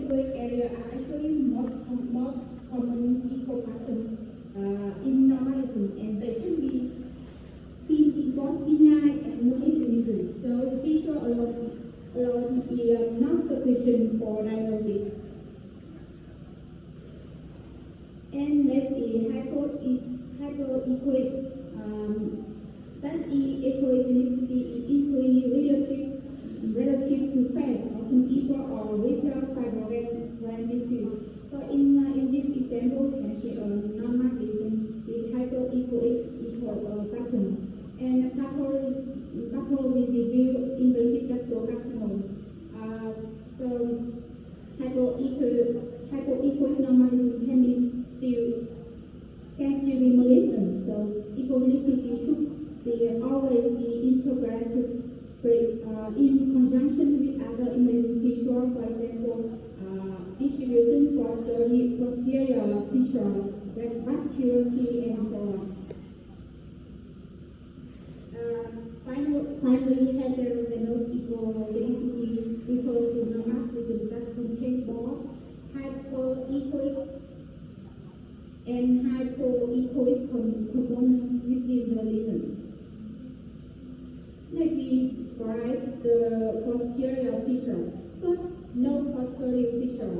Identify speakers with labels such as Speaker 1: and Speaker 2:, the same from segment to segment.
Speaker 1: economic area are actually most common eco patterns in nomadism, and they can be seen in both benign and malignant reasons. So the feature alone is not sufficient for diagnosis. And next is hypoechoic. That is echogenicity is easily relative to fat, often people or weaker fibrogram tissue. So in this example, you can see a non-magnetism with hypoechoic pattern. And pathology reveal invasive ductal carcinoma. So hypoechoic non-magnetism can still be malignant. So echogenicity should always be integrated in conjunction with other imaging features, for example, distribution, posterior features, vascularity, and so on. Finally, heterogeneous echogenicity refers to non-magnetism that contain both hypoechoic and hypoechoic components within the lesion. Let me describe the posterior feature. First, no posterior feature.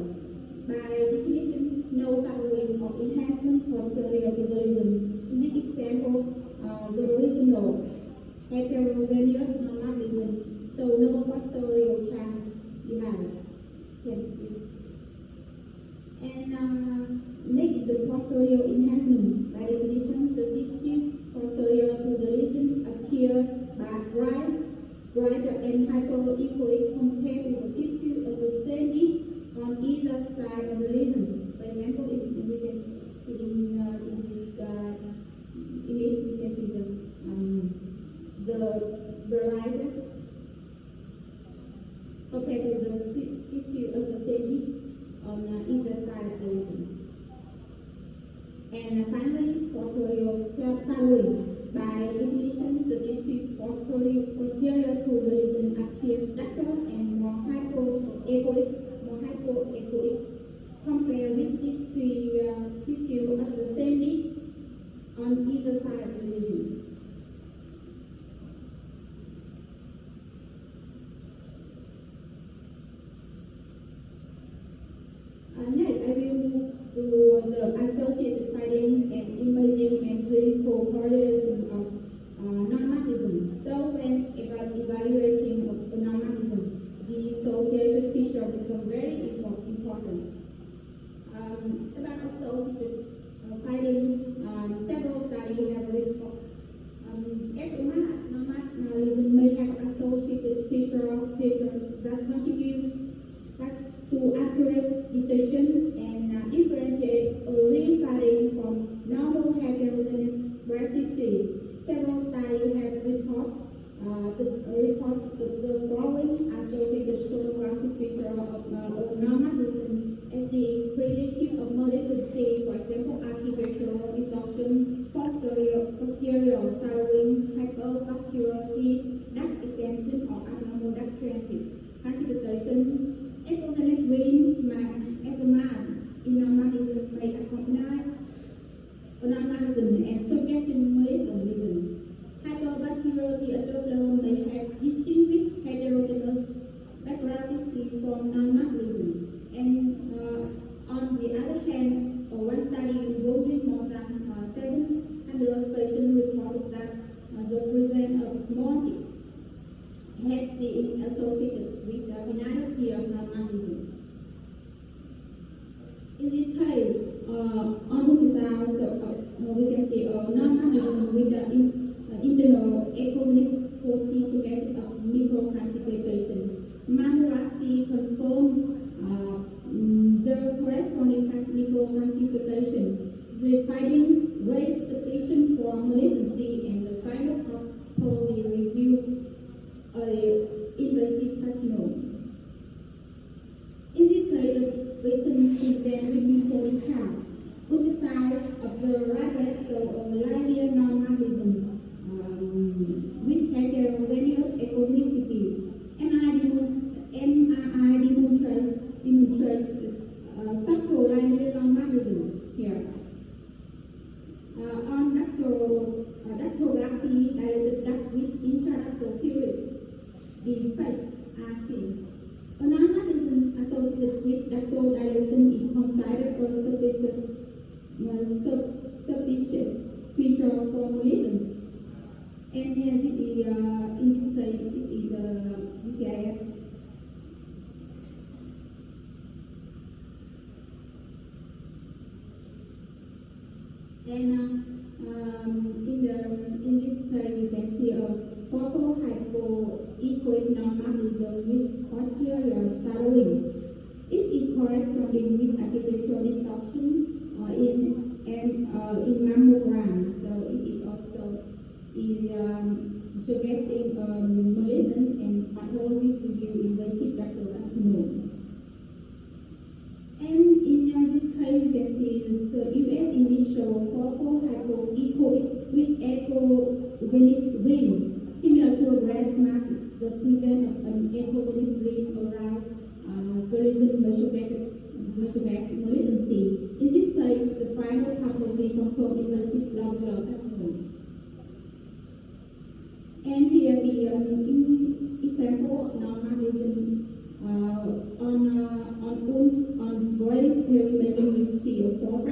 Speaker 1: By definition, no subwing or enhancement posterior to the lesion. In this example, the original heterogeneous non-magnetism, so no posterior channel behind. And next is the posterior enhancement. By definition, the tissue posterior to the lesion appears brighter and hypoechoic compared with the tissue of the same edge on either side of the lesion. For example, in this image, we can see the brighter compared with the tissue of the same edge on either side of the lesion. And finally, posterior shadowing. By definition, the tissue posterior to the lesion appears darker and more hypoechoic compared with tissue of the same edge on either side of the lesion. Next, I will move to the associated findings and imaging and clinical correlation of non-magnetism. So when evaluating of non-magnetism, the associated features become very important. About associated findings, several studies have reported. As non-magnetism may have associated features that contribute to accurate detection and differentiate real finding from normal heterogeneous practices. Several studies have reported the following associated sonographic feature of non-magnetism as the predictive of malignancy, for example, architectural reduction, posterior shadowing, hypervascularity, duct extension, or abnormal duct transit, classification. Echogenic ring in non-magnetism may accompany non-magnetism and subject to malignant lesion. Hypervascularity of Doppler may have distinguished heterogeneous background from non-magnetism. And on the other hand, one study involving more than 700 patients reports that the presence of small cysts had been associated with the benignity of non-magnetism. In this case, on ultrasound, we can see non-magnetism with the internal echogenic post-suggestive of microcalcification. Mammography confirmed the corresponding microcalcification. The findings raised suspicion for malignancy, and the final pathology revealed invasive carcinoma. In this case, the patient presents with polycarp. Ultrasound of the right vessel of linear non-magnetism with heterogeneous echogenicity. MRI demonstrates here. On dactylography, dilated duct with intraductal fluid, the first are seen. Anormalisms associated with ductal dilation is considered a suspicious feature of formalism. And here in this case, this is the BCIS. And in this slide, you can see a focal hypoechoic normalism with posterior shadowing. It is corresponding with architectural distortion in mammogram. So it is also suggesting malignant and pathologic invasive ductal carcinoma. And in this case, you can see the US initial focal hypoechoic with echogenic ring, similar to a breast mass, the presence of an echogenic ring around the lesion measurement malignancy. In this case, the final pathology confirmed invasive lobular carcinoma. And here the example of normalism on voice imaging with CO4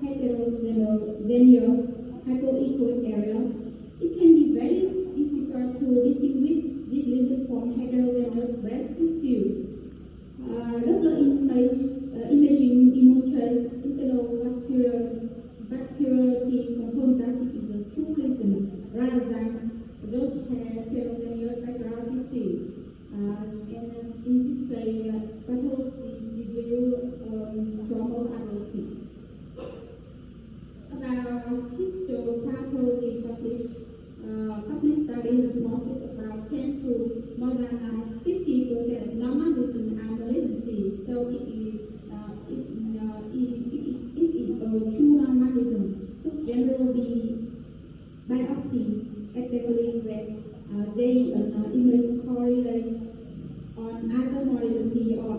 Speaker 1: heterogeneous hypoechoic area. It can be very difficult to distinguish this lesion from heterogeneous breast tissue. Local imaging demonstrates internal vascularity confirms that it is a true lesion rather than just heterogeneous background tissue. And in this way, pathology reveal stromal fibrosis. About histopathology published study reported about 10 to more than 50% normal within malignancy. So it is a true normalism. So generally, biopsy, especially when they image correlate on other modality or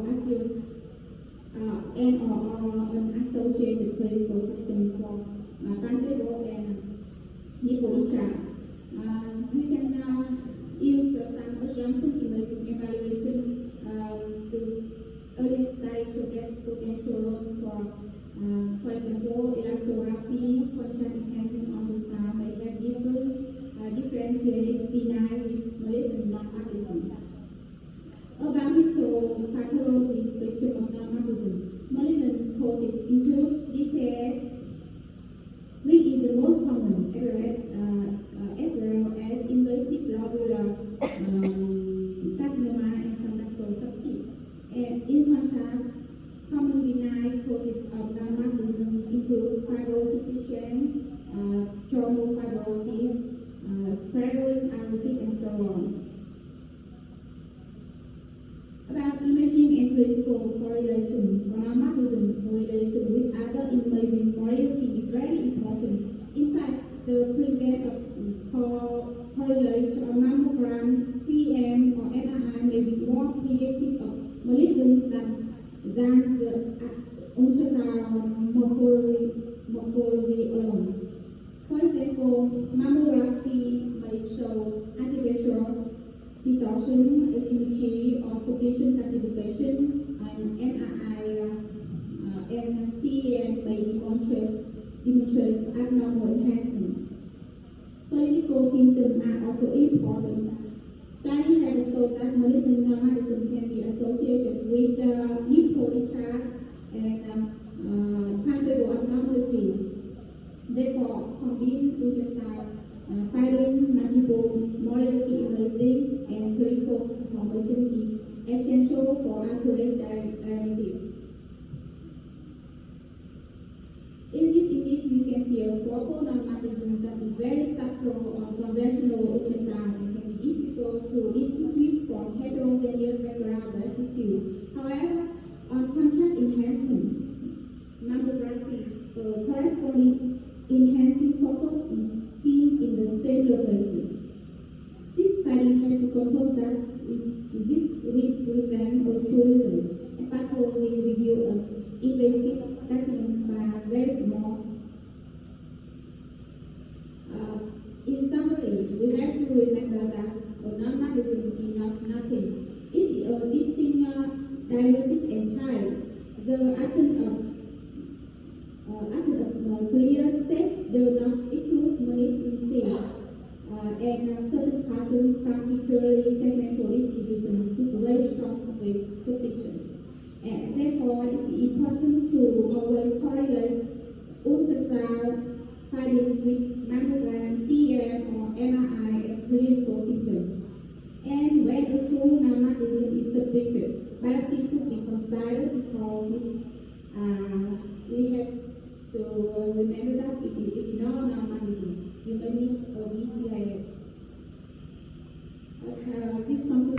Speaker 1: associated associated clinical symptoms for pancreatic and nipple. We can use some assumption imaging evaluation to early studies to get potential role for example, elastography, contrast enhancing ultrasound may have differentiate benign with malignant normalism. About histopathology spectrum of normalism, malignant causes include DCS, which is the most common, as well as invasive lobular carcinoma and some ductal subtype. And in contrast, common benign causes of normalism include fibrosing, stromal fibrosis, spiraling arthrosis, and so on. About imaging and clinical correlation, normalism correlation with other imaging modality is very important. In fact, the presence of correlate on mammogram, PM, or MRI may be more predictive of malignant than the ultrasound morphology alone. For example, mammography may show architectural distortion, asymmetry, or sufficient calcification, and MRI and CEM may demonstrate abnormal enhancement. Clinical symptoms are also important. Studies have shown that malignant normalism can be associated with nipple discharge and pancreatic abnormality. Therefore, combined ultrasound, finding multiple modality imaging and clinical information is essential for accurate diagnosis. In this image, you can see a focal normalism that is very subtle on conventional ultrasound and can be difficult to distinguish from heterogeneous background blood tissue. However, on contrast enhancement mammography, corresponding enhancing focus is seen in the same location. This finding helps to confirm that this represents a true lesion. A pathology reveal an invasive carcinoma very small. In summary, we have to remember that non-Marxism is not nothing. It is a distinct, dialectic entire. The absence of clear set does not include money and certain patterns, particularly segmental distributions, to raise strong suspicion. And therefore, it's important to always correlate ultrasound findings with mammogram, CM, or MRI and clinical symptoms. And when a true non-Marxism is suspected, biopsy should be considered because we have to remember that if you ignore non-Marxism, you may miss a BCIA. This concludes